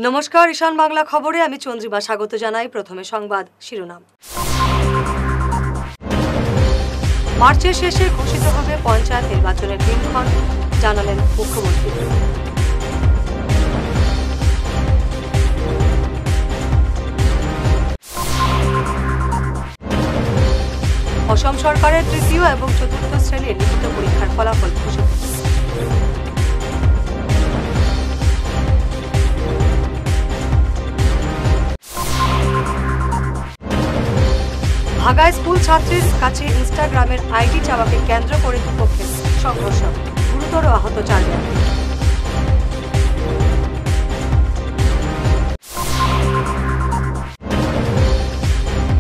নমস্কার, ঈশান বাংলা খবরে আমি চন্দ্রিমা স্বাগত জানাই। প্রথমে সংবাদ শিরোনাম। মার্চের শেষে ঘোষিত হবে পঞ্চায়েত নির্বাচনের দিনক্ষণ, জানালেন মুখ্যমন্ত্রী। অসম সরকারের তৃতীয় এবং চতুর্থ শ্রেণীর লিখিত পরীক্ষার ফলাফল ঘোষিত। ভাগায় স্কুল ছাত্রীর কাছে ইনস্টাগ্রামের আইডি চাওয়াকে কেন্দ্র করে দুপক্ষের সংঘর্ষ, গুরুতর আহত 4 ব্যক্তি।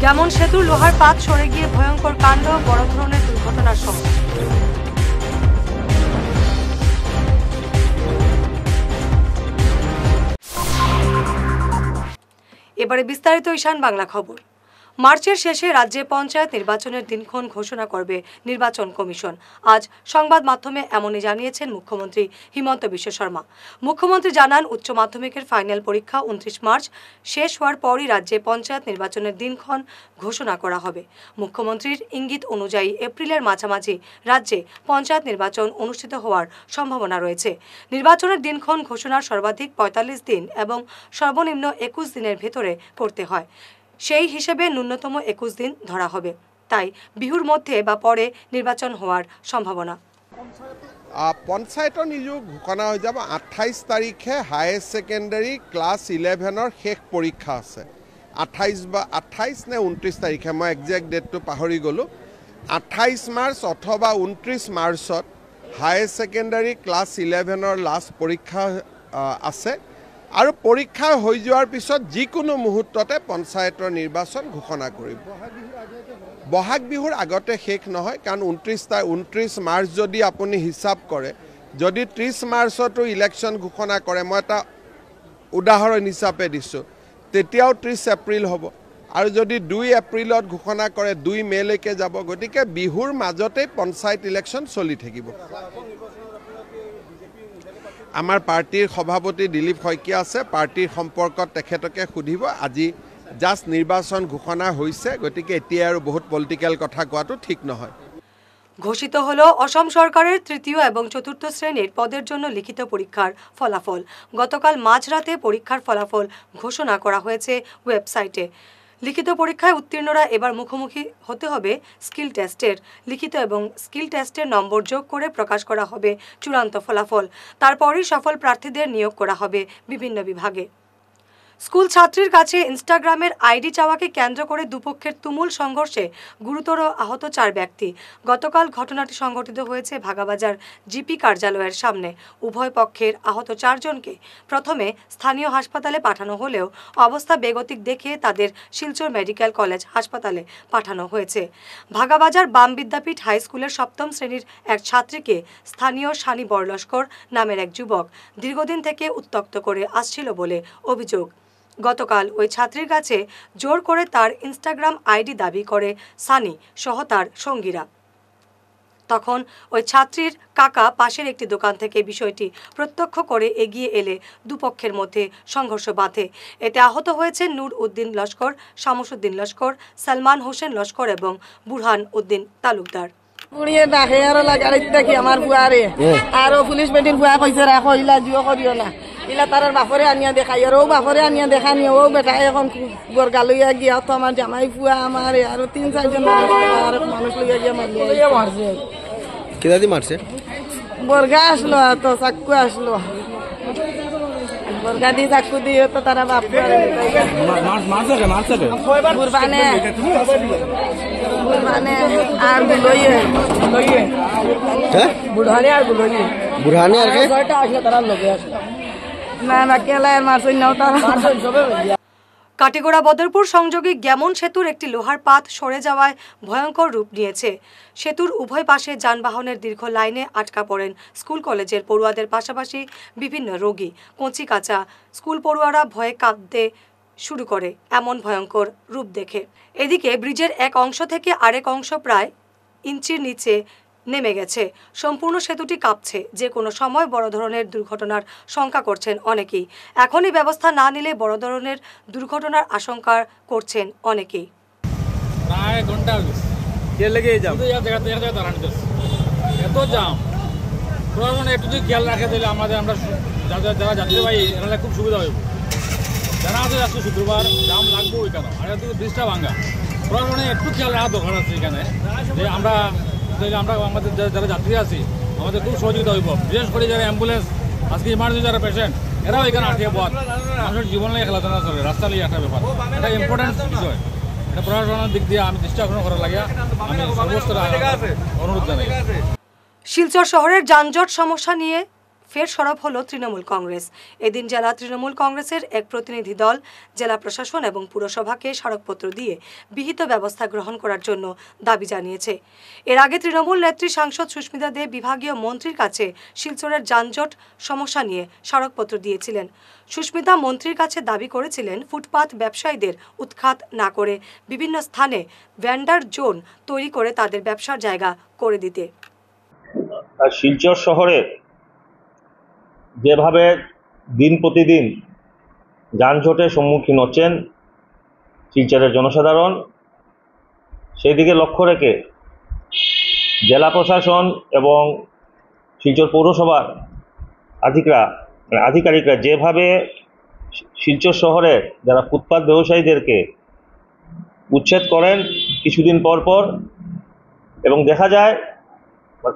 যেমন সেতুর লোহার পাত সরে গিয়ে ভয়ঙ্কর কাণ্ড, বড় ধরনের দুর্ঘটনার সম্মুখীন। এবারে বিস্তারিত ঈশান বাংলা খবর। মার্চের শেষে রাজ্যে পঞ্চায়েত নির্বাচনের দিনক্ষণ ঘোষণা করবে নির্বাচন কমিশন। আজ সংবাদ মাধ্যমে এমনই জানিয়েছেন মুখ্যমন্ত্রী হিমন্ত বিশ্ব শর্মা। মুখ্যমন্ত্রী জানান, উচ্চ মাধ্যমিকের ফাইনাল পরীক্ষা 29 মার্চ শেষ হওয়ার পরই রাজ্যে পঞ্চায়েত নির্বাচনের দিনক্ষণ ঘোষণা করা হবে। মুখ্যমন্ত্রীর ইঙ্গিত অনুযায়ী এপ্রিলের মাঝামাঝি রাজ্যে পঞ্চায়েত নির্বাচন অনুষ্ঠিত হওয়ার সম্ভাবনা রয়েছে। নির্বাচনের দিনক্ষণ ঘোষণার সর্বাধিক 45 দিন এবং সর্বনিম্ন 21 দিনের ভেতরে করতে হয়। সেই হিসেবে ন্যূনতম 21 দিন ধরা হবে। তাই বিহুর মধ্যে বা পরে নির্বাচন হওয়ার সম্ভাবনা। পঞ্চায়তৰ নিযোগ ঘোষণা হৈ যাব 28 তাৰিখে হায়াৰ ছেকেণ্ডাৰী ক্লাছ 11ৰ শেষ পৰীক্ষা আছে। 28 নে 29 তাৰিখে, মই একজেক্ট ডেটটো পাহৰি গ'লোঁ। 28 মাৰ্চ অথবা 29 মাৰ্চত হায়াৰ ছেকেণ্ডাৰী ক্লাছ 11ৰ লাষ্ট পৰীক্ষা আছে আৰু পৰীক্ষা হৈ যোৱাৰ পিছত যিকোনো মুহূৰ্ততে পঞ্চায়তৰ নিৰ্বাচন ঘোষণা কৰিব। বহাগ বিহুৰ আগতে শেষ নহয়, কাৰণ 29 মাৰ্চ যদি আপুনি হিচাপ কৰে, যদি 30 মাৰ্চতো ইলেকশ্যন ঘোষণা কৰে, মই এটা উদাহৰণ হিচাপে দিছোঁ, তেতিয়াও 30 এপ্ৰিল হ'ব। আৰু যদি 2 এপ্ৰিলত ঘোষণা কৰে 2 মেলৈকে যাব। গতিকে বিহুৰ মাজতেই পঞ্চায়ত ইলেকশ্যন চলি থাকিব। আমাৰ পাৰ্টিৰ সভাপতি দিলীপ শইকীয়া আছে, পাৰ্টিৰ সম্পৰ্কত তেখেতকে সুধিব। আজি জাষ্ট নিৰ্বাচন ঘোষণা হৈছে, গতিকে এতিয়া আৰু বহুত পলিটিক্যাল কথা কোৱাটো ঠিক নহয়। ঘোষিত হলো অসম সরকারের তৃতীয় এবং চতুর্থ শ্রেণীর পদের জন্য লিখিত পরীক্ষার ফলাফল। গতকাল মাঝরাতে পরীক্ষার ফলাফল ঘোষণা করা হয়েছে ওয়েবসাইটে। লিখিত পরীক্ষায় উত্তীর্ণরা এবার মুখোমুখি হতে হবে স্কিল টেস্টের। লিখিত এবং স্কিল টেস্টের নম্বর যোগ করে প্রকাশ করা হবে চূড়ান্ত ফলাফল। তারপরই সফল প্রার্থীদের নিয়োগ করা হবে বিভিন্ন বিভাগে। স্কুল ছাত্রীর কাছে ইনস্টাগ্রামের আইডি চাওয়াকে কেন্দ্র করে দুপক্ষের তুমুল সংঘর্ষে গুরুতর আহত 4 ব্যক্তি। গতকাল ঘটনাটি সংঘটিত হয়েছে ভাগাবাজার জিপি কার্যালয়ের সামনে। উভয় পক্ষের আহত 4 জনকে প্রথমে স্থানীয় হাসপাতালে পাঠানো হলেও অবস্থা বেগতিক দেখে তাদের শিলচর মেডিকেল কলেজ হাসপাতালে পাঠানো হয়েছে। ভাগাবাজার বাম বিদ্যাপীঠ হাই স্কুলের 7ম শ্রেণীর এক ছাত্রীকে স্থানীয় সানি বরলস্কর নামের এক যুবক দীর্ঘদিন থেকে উত্ত্যক্ত করে আসছিল বলে অভিযোগ। গতকাল ওই ছাত্রীর কাছে জোর করে তার ইনস্টাগ্রাম আইডি দাবি করে সানি সহ তার সঙ্গীরা। তখন ওই ছাত্রীর কাকা পাশের একটি দোকান থেকে বিষয়টি প্রত্যক্ষ করে এগিয়ে এলে দুপক্ষের মধ্যে সংঘর্ষ বাধে। এতে আহত হয়েছে নূর উদ্দিন লস্কর, শামসুদ্দিন লস্কর, সালমান হোসেন লস্কর এবং বুরহান উদ্দিন তালুকদার। পুড়িয়ে ডাকে আর লাগাই দেখি আমার বুয়ারে আর পুলিশ বেটির বুয়া কইছে রাখো ইলা জিও করিও না, ইলা তার বাপরে আনিয়া দেখাই আর ও বাপরে আনিয়া দেখানি ও বেটা এখন গরগা লইয়া গিয়া তো আমার জামাই ফুয়া আমার আর 3-4 জন মানুষ লইয়া গিয়া মারছে। কিদা দি মারছে? গরগা আসলো তো চাকু আসলো, গরগা দি চাকু দিয়ে তো তারা বাপরে বুরবানে আর লইয়ে বুড়ানে আর লইয়ে বুরহানে আর কে আসলে তারা লগে আসলো না না কেলায় মারছই নাও তারা সবে। কাটিগড়া বদরপুর সংযোগী গ্যামন সেতুর একটি লোহার পাত সরে যাওয়ায় ভয়ঙ্কর রূপ নিয়েছে। সেতুর উভয় পাশে যানবাহনের দীর্ঘ লাইনে আটকা পড়েন স্কুল কলেজের পড়ুয়াদের পাশাপাশি বিভিন্ন রোগী। কচি কাঁচা স্কুল পড়ুয়ারা ভয়ে কাঁদতে শুরু করে এমন ভয়ঙ্কর রূপ দেখে। এদিকে ব্রিজের এক অংশ থেকে আরেক অংশ প্রায় ইঞ্চির নিচে নেমে গেছে। সম্পূর্ণ সেতুটি কাঁপছে, যে কোনো সময় বড় ধরনের দুর্ঘটনার শঙ্কা করছেন অনেকেই। এখনই ব্যবস্থা না নিলে বড় ধরনের দুর্ঘটনার আশঙ্কা করছেন অনেকেই। প্রায় ঘন্টা এত জাম, প্রশাসন একটু যদি খেয়াল রাখে তাহলে আমরা যারা যাত্রীবাহী এরা খুব সুবিধা হইব। যারা আছে আজকে শুক্রবার জাম লাগবো ওইখানে, আর এত ব্রিজটা ভাঙ্গা, প্রশাসনে একটু খেয়াল রাখা দরকার আছে এখানে, যে আমরা আমাদের যারা যাত্রী আছি আমাদের খুব সহযোগিতা হইব। বিশেষ করে যারা অ্যাম্বুলেন্স, আজকে ইমার্জেন্সি যারা পেশেন্ট, এরাও এখানে আটকে পথ, মানুষের জীবন নিয়ে খেলাধুলা চলে, রাস্তা নিয়ে একটা ব্যাপার, এটা ইম্পর্টেন্ট বিষয়। এটা প্রশাসনের দিক দিয়ে আমি দৃষ্টি আকর্ষণ করার লাগে আমি সর্বোচ্চ অনুরোধ জানাই। শিলচর শহরের যানজট সমস্যা নিয়ে ফের সরব হলো তৃণমূল কংগ্রেস। এদিন জেলা তৃণমূল কংগ্রেসের এক প্রতিনিধি দল জেলা প্রশাসন এবং পুরসভাকে স্মারকপত্র দিয়ে বিহিত ব্যবস্থা গ্রহণ করার জন্য দাবি জানিয়েছে। এর আগে তৃণমূল নেত্রী সাংসদ সুস্মিতা দেব বিভাগীয় মন্ত্রীর কাছে শিলচরের যানজট সমস্যা নিয়ে স্মারকপত্র দিয়েছিলেন। সুস্মিতা মন্ত্রীর কাছে দাবি করেছিলেন ফুটপাত ব্যবসায়ীদের উৎখাত না করে বিভিন্ন স্থানে ভেন্ডার জোন তৈরি করে তাদের ব্যবসার জায়গা করে দিতে। শিলচর শহরে যেভাবে দিন প্রতিদিন যানজটের সম্মুখীন হচ্ছেন শিলচরের জনসাধারণ, সেই দিকে লক্ষ্য রেখে জেলা প্রশাসন এবং শিলচর পৌরসভার আধিকারিকরা যেভাবে শিলচর শহরে যারা ফুটপাত ব্যবসায়ীদেরকে উচ্ছেদ করেন কিছুদিন পর পর, এবং দেখা যায়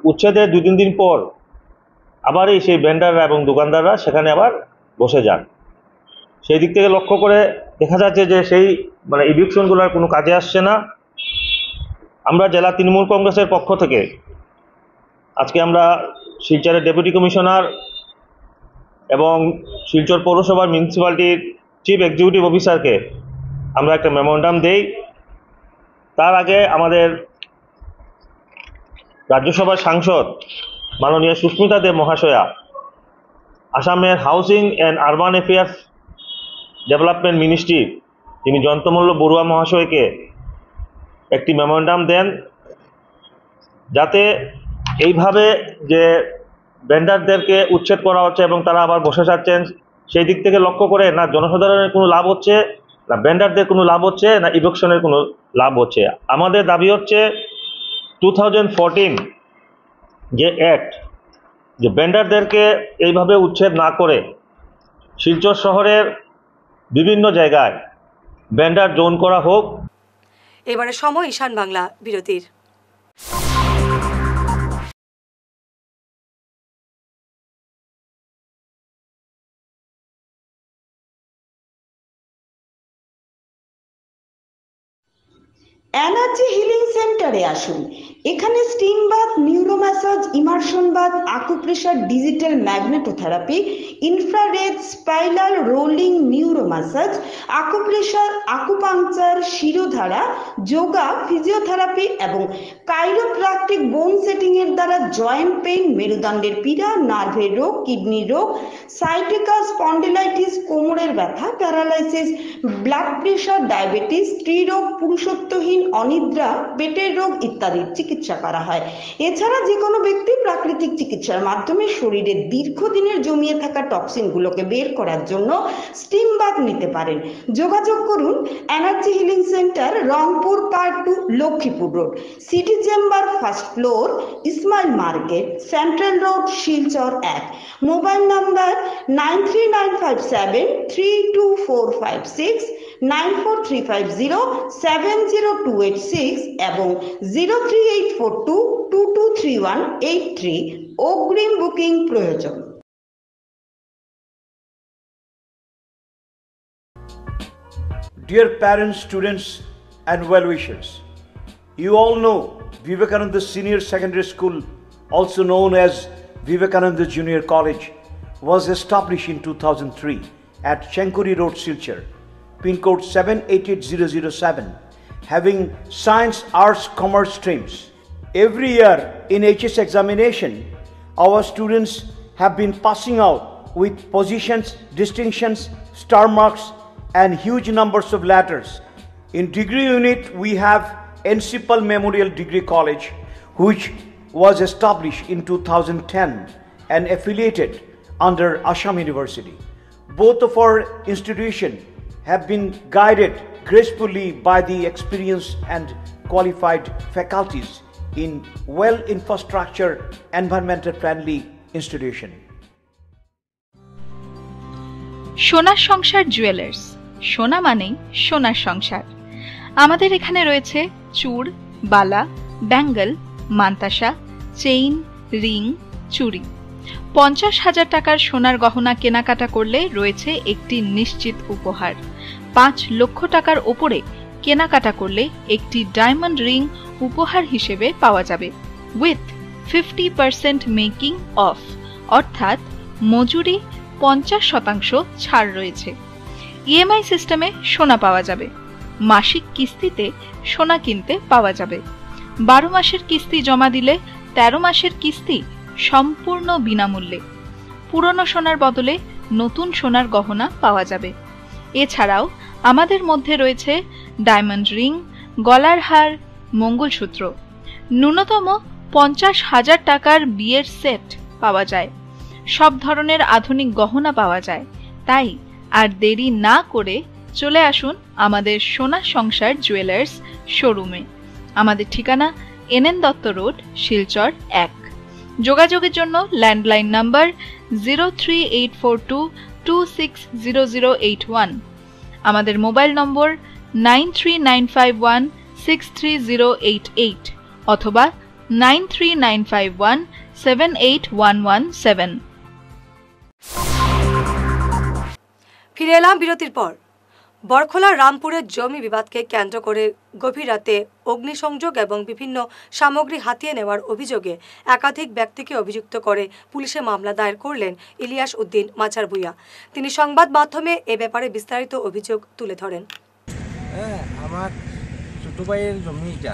উচ্ছেদের 2-3 দিন পর আবারই সেই ভেন্ডাররা এবং দোকানদাররা সেখানে আবার বসে যান। সেই দিক থেকে লক্ষ্য করে দেখা যাচ্ছে যে সেই ইভিকশনগুলোর কোনো কাজে আসছে না। আমরা জেলা তৃণমূল কংগ্রেসের পক্ষ থেকে আজকে আমরা শিলচরের ডেপুটি কমিশনার এবং শিলচর পৌরসভার মিউনিসিপ্যালিটির চিফ এক্সিকিউটিভ অফিসারকে আমরা একটা মেমোরান্ডাম দেই। তার আগে আমাদের রাজ্যসভার সাংসদ মাননীয় সুস্মিতা দেব মহাশয়া আসামের housing and urban affairs development ministry যিনি জয়ন্তমল্ল বড়ুয়া মহাশয়কে একটি মেমোরান্ডাম দেন, যাতে এইভাবে যে ভেন্ডারদেরকে উচ্ছেদ করা হচ্ছে এবং তারা আবার বসে যাচ্ছেন সেই দিক থেকে লক্ষ্য করে না জনসাধারণের কোনো লাভ হচ্ছে, না ভেন্ডারদের কোনো লাভ হচ্ছে, না ইভিকশনের কোনো লাভ হচ্ছে। আমাদের দাবি হচ্ছে 2014 যে অ্যাক্ট, যে ভেন্ডারদেরকে এইভাবে উচ্ছেদ না করে শিলচর শহরের বিভিন্ন জায়গায় ভেন্ডার জোন করা হোক। এবারে সময় ঈশান বাংলা বিরতির। এনার্জি হিলিং সেন্টারে আসুন। এখানে steam bath, neuro massage, immersion bath, acupressure, digital magnetotherapy, infrared, spiral, rolling, neuro massage, acupressure, acupuncture, Shirodhara, yoga, physiotherapy এবং কাইরোপ্র্যাকটিক বোন সেটিং এর দ্বারা জয়েন্ট পেইন, মেরুদণ্ডের পীড়া, নার্ভের রোগ, কিডনি রোগ, সাইটিকা, স্পন্ডিলাইটিস, কোমরের ব্যথা, প্যারালাইসিস, ব্লাড প্রেশার, ডায়াবেটিস, স্ত্রীরোগ, পুরুষত্বহীন, অনিদ্রা, পেটের রোগ ইত্যাদির চিকিৎসা করা হয়। এছাড়া যে কোনো ব্যক্তি প্রাকৃতিক চিকিৎসার মাধ্যমে শরীরে দীর্ঘদিনের জমিয়ে থাকা টক্সিনগুলোকে বের করার জন্য স্টিম বাথ নিতে পারেন। যোগাযোগ করুন energy healing centre, Rangpur part 2, Lakshmipur road, city chamber, first floor, Ismail market, central road, Silchar 1। Mobile number 9395732456, 9435070286 এবং 03842223183। অগ্রিম বুকিং প্রয়োজন। Dear parents, students and well-wishers, you all know Vivekananda Senior Secondary School, also known as Vivekananda Junior College, was established in 2003 at Chenkuri Road, Silchar, pin code 788007, having science, arts, commerce streams. Every year in HS examination, our students have been passing out with positions, distinctions, star marks and huge numbers of letters. In degree unit, we have Encipal Memorial Degree College, which was established in 2010 and affiliated under Assam University. Both of our institutions have been guided gracefully by the experienced and qualified faculties in well-infrastructure, environmental-friendly institution. সোনার সংসার jewellers, সোনা মানেই সোনার সংসার। আমাদের এখানে রয়েছে চূড়, বালা, Bengal, mantasha, chain, ring, চুড়ি। 50,000 টাকার সোনার গহনা কেনাকাটা করলে রয়েছে একটি নিশ্চিত উপহার। 5 লক্ষ টাকার ওপরে কেনাকাটা করলে একটি ডায়মন্ড রিং উপহার হিসেবে পাওয়া যাবে উইথ 50% মেকিং অফ, অর্থাৎ মজুরি 50% ছাড় রয়েছে। ইএমআই সিস্টেমে সোনা পাওয়া যাবে। মাসিক কিস্তিতে সোনা কিনতে পাওয়া যাবে। 12 মাসের কিস্তি জমা দিলে 13 মাসের কিস্তি সম্পূর্ণ বিনামূল্যে। পুরনো সোনার বদলে নতুন সোনার গহনা পাওয়া যাবে। এছাড়াও আমাদের মধ্যে রয়েছে ডায়মন্ড রিং, গলার হার, মঙ্গলসূত্র। ন্যূনতম 50,000 টাকার বিয়ের সেট পাওয়া যায়। সব ধরনের আধুনিক গহনা পাওয়া যায়। তাই আর দেরি না করে চলে আসুন আমাদের সোনা সংসার জুয়েলার্স শোরুমে। আমাদের ঠিকানা NN দত্ত রোড, শিলচর 1। যোগাযোগের জন্য ল্যান্ডলাইন নাম্বার 03842260081, আমাদের মোবাইল নম্বর 9395163088 অথবা 9395178117। ফিরে এলাম বিরতির পর। বরখোলার রামপুরের জমি বিবাদকে কেন্দ্র করে গভীর রাতে অগ্নিসংযোগ এবং বিভিন্ন সামগ্রী হাতিয়ে নেওয়ার অভিযোগে একাধিক ব্যক্তিকে অভিযুক্ত করে পুলিশে মামলা দায়ের করলেন ইলিয়াস উদ্দিন মাচার ভূঁইয়া। তিনি সংবাদ মাধ্যমে এ ব্যাপারে বিস্তারিত অভিযোগ তুলে ধরেন। আমার ছোট ভাইয়ের জমিটা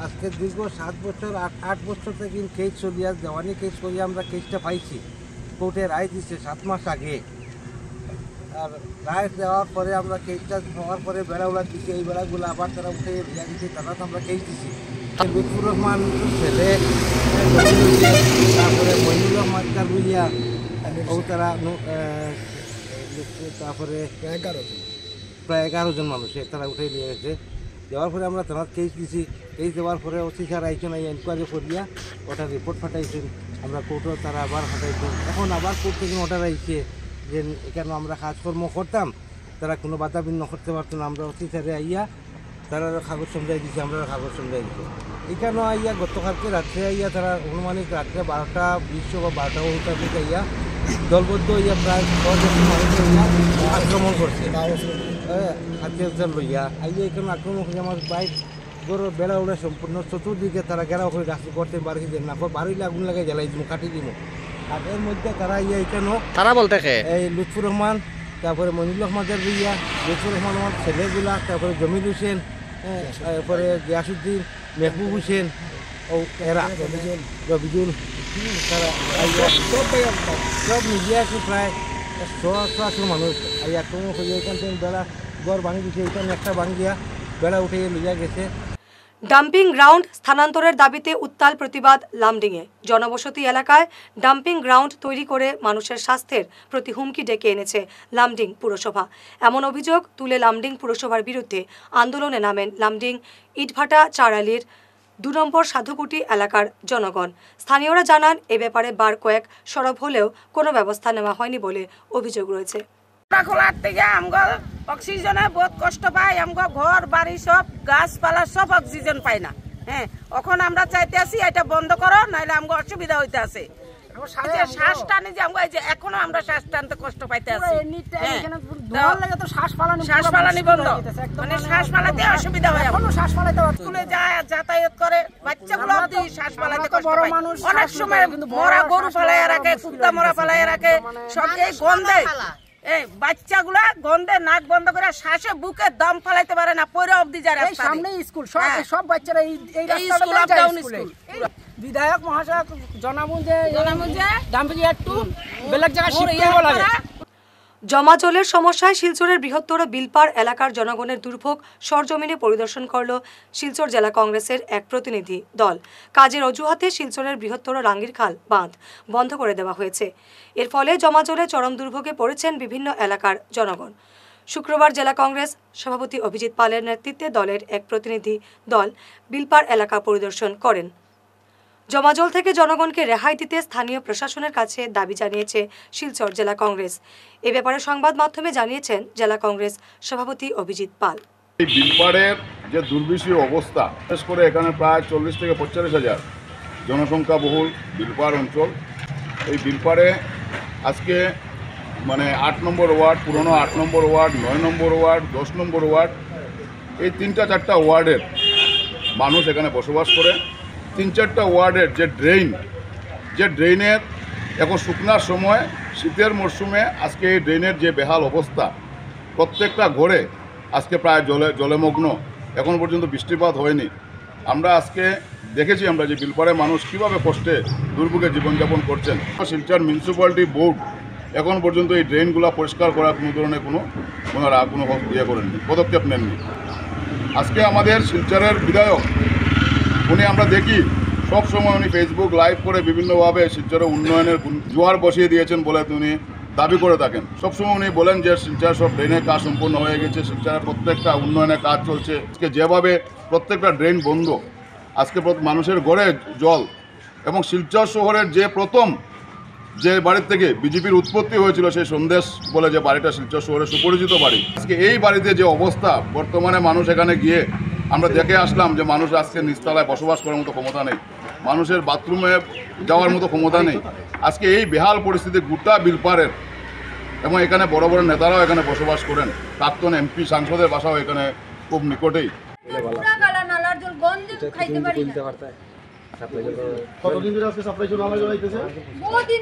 আজকে দীর্ঘ 7 বছর 8 বছর থেকে কেস চলিয়া দেওয়ানি কেস করিয়া আমরা কেসটা পাইছি। কোর্টে রায় দিচ্ছে 7 মাস আগে। আর রায় দেওয়ার পরে আমরা কেসটা হওয়ার পরে বেড়াগুলা দিচ্ছি, এই বেড়াগুলো আবার তারা উঠে ভিয়া দিচ্ছে, তারা তো আমরা কেস দিচ্ছি। লুৎফুর রহমান ছেলে, তারপরে মহিনুর রহমান কারুলিয়া ও তারা, তারপরে প্রায় 11 জন মানুষ তারা উঠে নিয়ে গেছে। দেওয়ার পরে আমরা থানার কেস দিছি। কেস দেওয়ার পরে ওসি স্যার আইসেন, এনকোয়ারি করিয়া ওটা রিপোর্ট ফাটাইছেন। আমরা কোর্টও তারা আবার ফাটাইছেন। এখন আবার কোর্ট থেকে অর্ডার আইছে যে এখানে আমরা কাজকর্ম করতাম, তারা কোনো বাধা বিঘ্ন করতে পারতো না। আমরা অতি স্যারে আইয়া তারা কাগজ সমঝাই দিচ্ছে, আমরা কাগজ সমঝাই দিচ্ছি। এখানেও আইয়া গতকালকে রাত্রে আইয়া তারা অনুমানিক রাত্রে 12:20 বা 12:20 দিকে আইয়া দলবদ্ধ হইয়া প্রায় 10 মানুষ আক্রমণ করছে। হাতিয়ার লইয়া আইয়া এখানে আক্রমণ করে আমার বাইক গরু বেড়া উড়ে সম্পূর্ণ চতুর্দিকে তারা ঘেরাও করে রাখতে করতে বাড়ি দেন না, বাড়িলে আগুন লাগাই জ্বালাই দিব, কাটি দিব। আর এর মধ্যে তারা ইয়া এখানেও তারা বলতে এই লুৎফুর রহমান, তারপরে মনিরুল রহমানের বিয়া, লুৎফুর রহমান আমার ছেলেগুলা, তারপরে জমিল হোসেন, তারপরে গিয়াসুদ্দিন, মেহবুব হোসেন ও এরা রবিজুল, তারা সব মিলিয়ে আছে প্রায় 100 মানুষ এই আক্রমণ করে। এখান থেকে বেড়া ঘর ভাঙি দিচ্ছে, এখানে একটা ভাঙিয়া বেড়া উঠে লিয়া গেছে। ডাম্পিং গ্রাউন্ড স্থানান্তরের দাবিতে উত্তাল প্রতিবাদ লামডিংয়ে। জনবসতি এলাকায় ডাম্পিং গ্রাউন্ড তৈরি করে মানুষের স্বাস্থ্যের প্রতি হুমকি ডেকে এনেছে লামডিং পুরসভা। এমন অভিযোগ তুলে লামডিং পুরসভার বিরুদ্ধে আন্দোলনে নামেন লামডিং ইটভাটা চারালির 2 নম্বর সাধুকুটি এলাকার জনগণ। স্থানীয়রা জানান এ ব্যাপারে বার কয়েক সরব হলেও কোনো ব্যবস্থা নেওয়া হয়নি বলে অভিযোগ রয়েছে। খোলার থেকে আমগো অক্সিজেনে বহুত কষ্ট পাই, আমগো ঘর বাড়ি সব গাছপালা সব অক্সিজেন পাই না। হ্যাঁ, এখন আমরা চাইতে আছি এটা বন্ধ করো, নাহলে আমগো অসুবিধা হইতে আছে। শ্বাস টানি যে আমগো এই যে এখনো আমরা শ্বাস টানতে কষ্ট পাইতে আছি। শ্বাস ফালানি বন্ধ, মানে শ্বাস ফালাতে অসুবিধা হয়। স্কুলে যায় যাতায়াত করে বাচ্চাগুলো শ্বাস ফালাতে কষ্ট পায়। অনেক সময় মরা গরু ফালাইয়া রাখে, কুত্তা মরা ফালাইয়া রাখে, সব এই গন্ধে এই বাচ্চাগুলা গন্ধে নাক বন্ধ করে শ্বাসে বুকে দম ফেলাইতে পারে না, পরে অবধি যায়। সামনে স্কুল, সব বাচ্চারা এই রাস্তাটা স্কুল। বিধায়ক মহাশয় জানাবো যে ডাম্পিং একটু বেলেগ জায়গায় শিফট করব লাগে। জমা জলের সমস্যায় শিলচরের বৃহত্তর বিলপাড় এলাকার জনগণের দুর্ভোগ সরজমিনে পরিদর্শন করল শিলচর জেলা কংগ্রেসের এক প্রতিনিধি দল। কাজের অজুহাতে শিলচরের বৃহত্তর রাঙ্গিরখাল বাঁধ বন্ধ করে দেওয়া হয়েছে। এর ফলে জমা জলে চরম দুর্ভোগে পড়েছেন বিভিন্ন এলাকার জনগণ। শুক্রবার জেলা কংগ্রেস সভাপতি অভিজিৎ পালের নেতৃত্বে দলের এক প্রতিনিধি দল বিলপাড় এলাকা পরিদর্শন করেন। জমাজল থেকে জনগণকে রেহাই দিতে স্থানীয় প্রশাসনের কাছে দাবি জানিয়েছে শিলচর জেলা কংগ্রেস। এ ব্যাপারে সংবাদ মাধ্যমে জানিয়েছেন জেলা কংগ্রেস সভাপতি অভিজিৎ পাল। এই বিলপাড়ের যে দুর্বিষহ অবস্থা, বিশেষ করে এখানে প্রায় 40 থেকে 45 হাজার জনসংখ্যা বহুল বিলপাড় অঞ্চল। এই বিলপাড়ে আজকে 8 নম্বর ওয়ার্ড, পুরনো 8 নম্বর ওয়ার্ড, 9 নম্বর ওয়ার্ড, 10 নম্বর ওয়ার্ড, এই 3-4টা ওয়ার্ডের মানুষ এখানে বসবাস করে। 3-4টা ওয়ার্ডের যে ড্রেনের এখন শুকনার সময় শীতের মরশুমে আজকে এই ড্রেনের যে বেহাল অবস্থা, প্রত্যেকটা ঘরে আজকে প্রায় জলেমগ্ন। এখন পর্যন্ত বৃষ্টিপাত হয়নি। আমরা আজকে দেখেছি যে বিলপাড়ে মানুষ কীভাবে কষ্টে দুর্ভোগে জীবনযাপন করছেন। শিলচর মিউনিসিপ্যালিটি বোর্ড এখন পর্যন্ত এই ড্রেনগুলো পরিষ্কার করার কোনো ধরনের কোনো করেননি, পদক্ষেপ নেননি। আজকে আমাদের শিলচরের বিধায়ক উনি আমরা দেখি সবসময় উনি ফেসবুক লাইভ করে বিভিন্নভাবে শিলচরের উন্নয়নের জোয়ার বসিয়ে দিয়েছেন বলে উনি দাবি করে থাকেন। সবসময় উনি বলেন যে শিলচর সব ড্রেনের কাজ সম্পূর্ণ হয়ে গেছে, শিলচরের প্রত্যেকটা উন্নয়নের কাজ চলছে। আজকে যেভাবে প্রত্যেকটা ড্রেন বন্ধ, আজকে মানুষের ঘরে জল, এবং শিলচর শহরের যে প্রথম যে বাড়ির থেকে বিজেপির উৎপত্তি হয়েছিল সেই সন্দেশ বলে যে বাড়িটা শিলচর শহরের সুপরিচিত বাড়ি, আজকে এই বাড়িতে যে অবস্থা, বর্তমানে মানুষ এখানে গিয়ে আমরা দেখে আসলাম যে মানুষ আজকে নিচতলায় বসবাস করার মতো ক্ষমতা নেই, মানুষের বাথরুমে যাওয়ার মতো ক্ষমতা নেই। আজকে এই বেহাল পরিস্থিতি গোটা বিলপাড়ের, এবং এখানে বড় বড় নেতারাও এখানে বসবাস করেন, প্রাক্তন এমপি সাংসদের বাসাও এখানে খুব নিকটেই। কতদিন ধরে আজকে সাপ্লাই চলে যাইতেছে? বহুদিন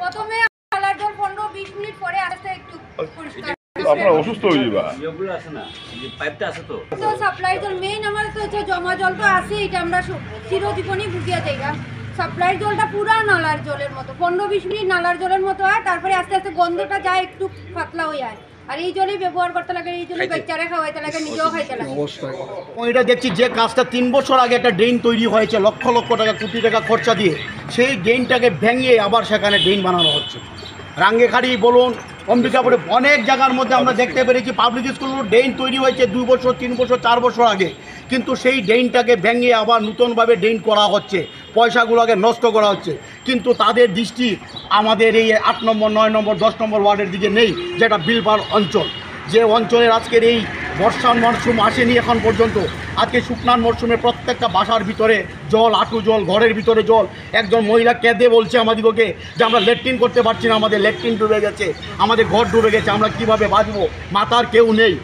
প্রথমে নালার জল 15-20 মিনিট পরে আসতে একটু পরিষ্কার। আপনারা অসুস্থ হয়ে যাবা, এগুলো আছে না, এই পাইপটা আছে তো সাপ্লাই জল মেইন আমার তো জমা জল তো আছে, এটা আমরা চিরজীবনই ভুগিয়া যাইগা। সাপ্লাই জলটা পুরা নালার জলের মতো 15-20 মিনিট নালার জলের মতো হয়, তারপরে আস্তে আস্তে গন্ধটা যায়, একটু পাতলা হয়ে যায়। আর এই জলই ব্যবহার করতে লাগে, এই জলে বাচ্চারা খাওয়াইতে লাগে, নিজেও খাইতে লাগে। এটা দেখছি যে কাজটা 3 বছর আগে একটা ড্রেন তৈরি হয়েছে লক্ষ লক্ষ টাকা, কোটি টাকা খরচা দিয়ে, সেই ড্রেনটাকে ভেঙে আবার সেখানে ড্রেন বানানো হচ্ছে। রাঙ্গেখাড়ি বলুন, অম্বিকাপুরে অনেক জায়গার মধ্যে আমরা দেখতে পেরেছি পাবলিক স্কুলগুলো ড্রেন তৈরি হয়েছে 2 বছর, 3 বছর, 4 বছর আগে, কিন্তু সেই ড্রেনটাকে ভেঙে আবার নতুনভাবে ড্রেন করা হচ্ছে, পয়সাগুলোকে নষ্ট করা হচ্ছে। কিন্তু তাদের দৃষ্টি আমাদের এই 8 নম্বর, 9 নম্বর, 10 নম্বর ওয়ার্ডের দিকে নেই, যেটা বিলপাড় অঞ্চল, যে অঞ্চলের আজকের এই বর্ষার মরশুম আসেনি এখন পর্যন্ত। আজকে শুকনার মরশুমে প্রত্যেকটা বাসার ভিতরে জল, হাঁটু জল, ঘরের ভিতরে জল। একজন মহিলা কেঁদে বলছে আমাদেরকে যে আমরা ল্যাট্রিন করতে পারছি না, আমাদের ল্যাট্রিন ডুবে গেছে, আমাদের ঘর ডুবে গেছে, আমরা কিভাবে বাঁচবো, মাথার কেউ নেই।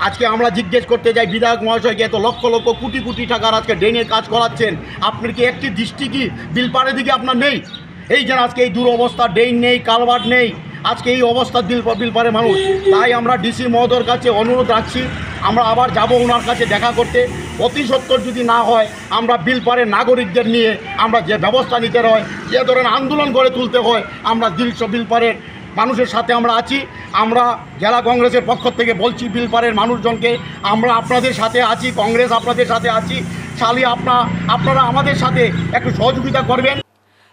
আজকে আমরা জিজ্ঞেস করতে যাই বিধায়ক মহাশয়কে, এত লক্ষ লক্ষ কোটি কোটি টাকার আজকে ড্রেনের কাজ করাচ্ছেন, আপনার কি একটি দৃষ্টি কি বিলপাড়ের দিকে আপনার নেই? এই যে আজকে এই দুরবস্থা, ড্রেন নেই, কালভার্ট নেই, আজকে এই অবস্থা বিলপাড়ে মানুষ। তাই আমরা ডিসি মহোদয়ের কাছে অনুরোধ রাখছি, আমরা আবার যাব ওনার কাছে দেখা করতে। অতি সত্বর যদি না হয়, আমরা বিলপাড়ের নাগরিকদের নিয়ে আমরা যে ব্যবস্থা নিতে হয়, যে ধরনের আন্দোলন গড়ে তুলতে হয়, আমরা বিলপাড়ের মানুষের সাথে আমরা আছি। আমরা জেলা কংগ্রেসের পক্ষ থেকে বলছি বিলপাড়ের মানুষজনকে, আমরা আপনাদের সাথে আছি, কংগ্রেস আপনাদের সাথে আছি, শালি আপনারা আমাদের সাথে একটু সহযোগিতা করবেন।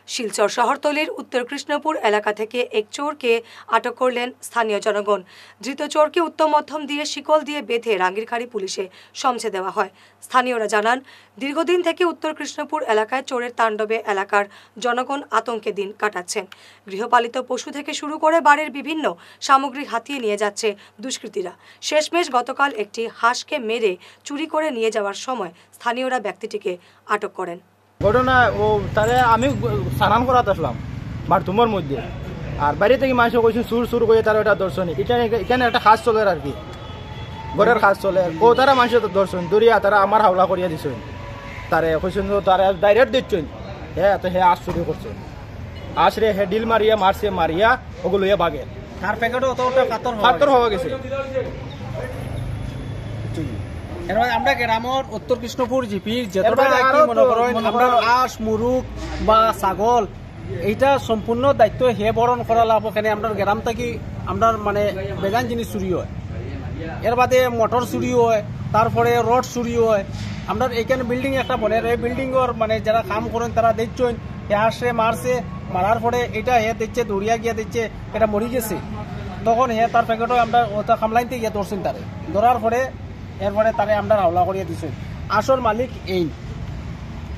শিলচর শহরতলির উত্তর কৃষ্ণপুর এলাকা থেকে এক চোরকে আটক করলেন স্থানীয় জনগণ। ধৃত চোরকে উত্তম মধ্যম দিয়ে শিকল দিয়ে বেঁধে রাঙ্গিরখাড়ি পুলিশে সমঝে দেওয়া হয়। স্থানীয়রা জানান, দীর্ঘদিন থেকে উত্তর কৃষ্ণপুর এলাকায় চোরের তাণ্ডবে এলাকার জনগণ আতঙ্কে দিন কাটাচ্ছেন। গৃহপালিত পশু থেকে শুরু করে বাড়ির বিভিন্ন সামগ্রী হাতিয়ে নিয়ে যাচ্ছে দুষ্কৃতীরা। শেষমেশ গতকাল একটি হাঁসকে মেরে চুরি করে নিয়ে যাওয়ার সময় স্থানীয়রা ব্যক্তিটিকে আটক করেন। ঘটনা ও তারে আমি স্নান করাতে আসলাম বাথরুমের মধ্যে, আর বাইরে থেকে মানুষ কইছেন সুর করে তারা ওটা দর্শনী, এখানে একটা কাজ চলে আর কি, ঘরের কাজ চলে, ও তারা মানুষের দর্শন দরিয়া তারা আমার হাওলা করিয়া দিচ্ছেন, তারে কইছেন তারা ডাইরেক্ট দিচ্ছেন, হ্যাঁ তো হ্যাঁ আজ চুরি করছেন, আসরে হে ডিল মারিয়া ওগুলো বাগে তার প্যাকেটও কাতর হওয়া গেছে। আমরা গ্রামের উত্তর কৃষ্ণপুর জিপির যেতটা মনে করেন আমরা হাঁস, মুরগ বা ছাগল এইটা সম্পূর্ণ দায়িত্ব হে বরণ করা লাভ। এখানে আমরা গ্রাম থেকে আমরা মানে বেজান জিনিস চুরি হয়, এর বাদে মোটর চুরি হয়, তারপরে রড চুরি হয়। আমরা এইখানে বিল্ডিং একটা বনে, এই বিল্ডিংর মানে যারা কাম করেন তারা দেখছেন হে আসে মারছে, মারার পরে এটা হে দেখছে দৌড়িয়া গিয়া দেখছে এটা মরি গেছে, তখন হে তার প্যাকেটও আমরা ওটা খামলাইনতে গিয়ে ধরছেন তারে, ধরার পরে এরপরে তারে আমরা হাওলা করিয়ে দিচ্ছেন। আসল মালিক এই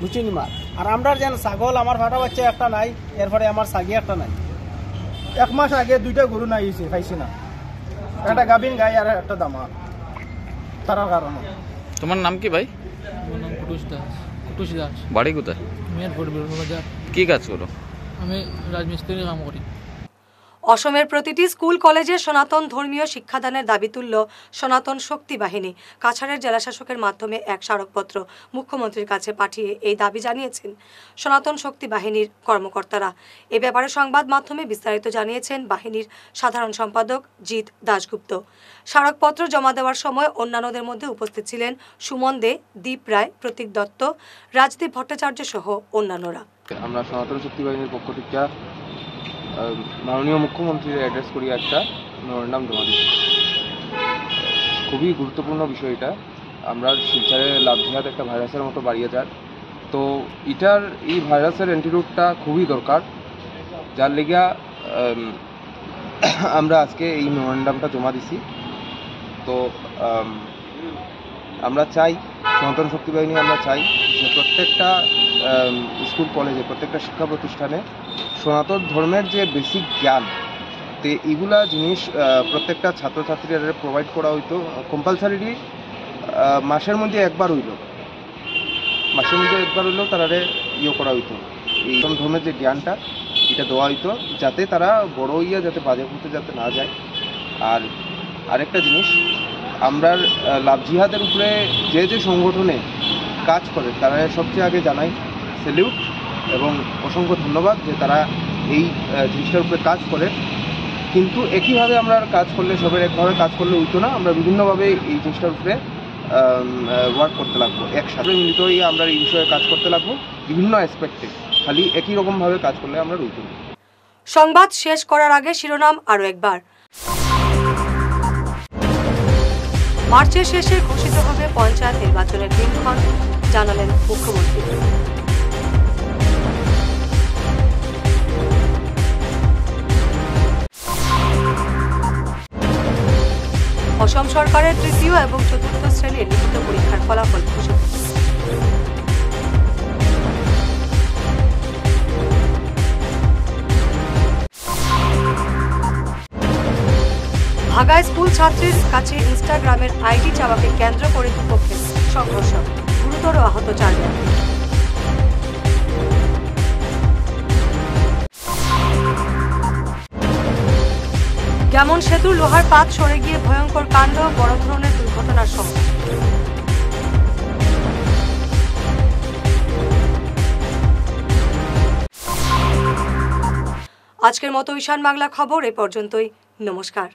বুঝছেন মার। আর আমরা যেন ছাগল আমার ফাটা বাচ্চা একটা নাই, এরপরে আমার ছাগি একটা নাই। 1 মাস আগে 2টা গরু নাইছে খাইছি না, একটা গাভিন গাই আর একটা দামা, তার কারণে। তোমার নাম কি ভাই? আমার নাম কুটুস দাস। বাড়ি কোথায়? মেহেরপুর বাজার। কি কাজ করো? আমি রাজমিস্ত্রি কাম করি। অসমের প্রতিটি স্কুল কলেজে সনাতন ধর্মীয় শিক্ষাদানের দাবি তুলল সনাতন শক্তি বাহিনী। কাছাড়ের জেলাশাসকের মাধ্যমে এক স্মারকপত্র মুখ্যমন্ত্রীর কাছে পাঠিয়ে এই দাবি জানিয়েছেন সনাতন শক্তি বাহিনীর কর্মকর্তারা। এ ব্যাপারে সংবাদ মাধ্যমে বিস্তারিত জানিয়েছেন বাহিনীর সাধারণ সম্পাদক জিৎ দাশগুপ্ত। স্মারকপত্র জমা দেওয়ার সময় অন্যান্যদের মধ্যে উপস্থিত ছিলেন সুমন দে, দীপ রায়, প্রতীক দত্ত, রাজদীপ ভট্টাচার্য সহ অন্যান্যরা। আমরা সনাতন শক্তি বাহিনীর পক্ষ থেকে মাননীয় মুখ্যমন্ত্রীর অ্যাড্রেস করি একটা মেমোরেন্ডাম জমা দিচ্ছি। খুবই গুরুত্বপূর্ণ বিষয় এটা। আমরা শিলচরে লাভজিহাদ একটা ভাইরাসের মতো বাড়িয়ে যায়, তো এটার এই ভাইরাসের অ্যান্টিডোটটা খুবই দরকার, যার লেগা আমরা আজকে এই মেমোরেন্ডামটা জমা দিছি। তো আমরা চাই সনাতন শক্তি বাহিনী, আমরা চাই যে প্রত্যেকটা স্কুল কলেজে, প্রত্যেকটা শিক্ষা প্রতিষ্ঠানে সনাতন ধর্মের যে বেসিক জ্ঞান, তো এগুলা জিনিস প্রত্যেকটা ছাত্রছাত্রীরা প্রোভাইড করা হইতো। কম্পালসারিলি মাসের মধ্যে একবার হইলেও তারা করা হইতো। এই ধর্মের যে জ্ঞানটা এটা দেওয়া হইতো, যাতে তারা বড় হইয়া যাতে বাজে করতে যাতে না যায়। আর আরেকটা জিনিস, আমরা লাভজিহাদের উপরে যে যে সংগঠনে কাজ করে তারা সবচেয়ে আগে জানাই স্যালিউট এবং অসংখ্য ধন্যবাদ যে তারা এই জিনিসটার উপরে কাজ করে। কিন্তু একইভাবে আমরা কাজ করলে, সবের একভাবে কাজ করলে হইতো না, আমরা বিভিন্নভাবে এই জিনিসটার উপরে ওয়ার্ক করতে লাগবো। একসাথে মিলিত হয়ে আমরা এই বিষয়ে কাজ করতে লাগবো বিভিন্ন অ্যাসপেক্টে, খালি একই রকমভাবে কাজ করলে আমরা হইতো না। সংবাদ শেষ করার আগে শিরোনাম আরও একবার। মার্চের শেষে ঘোষিত হবে পঞ্চায়েত নির্বাচনের দিনক্ষণ, জানালেন মুখ্যমন্ত্রী। অসম সরকারের তৃতীয় এবং চতুর্থ শ্রেণীর লিখিত পরীক্ষার ফলাফল ঘোষিত। ভাগায় স্কুল ছাত্রীর কাছে ইনস্টাগ্রামের আইডি চাওয়াকে কেন্দ্র করে দুপক্ষের সংঘর্ষ, গুরুতর আহত 4 ব্যক্তি। যেমন সেতুর লোহার পাত সরে গিয়ে ভয়ঙ্কর কাণ্ড, বড় ধরনের দুর্ঘটনার সম্মুখীন। আজকের মতো ঈশান বাংলা খবর এ পর্যন্তই। নমস্কার।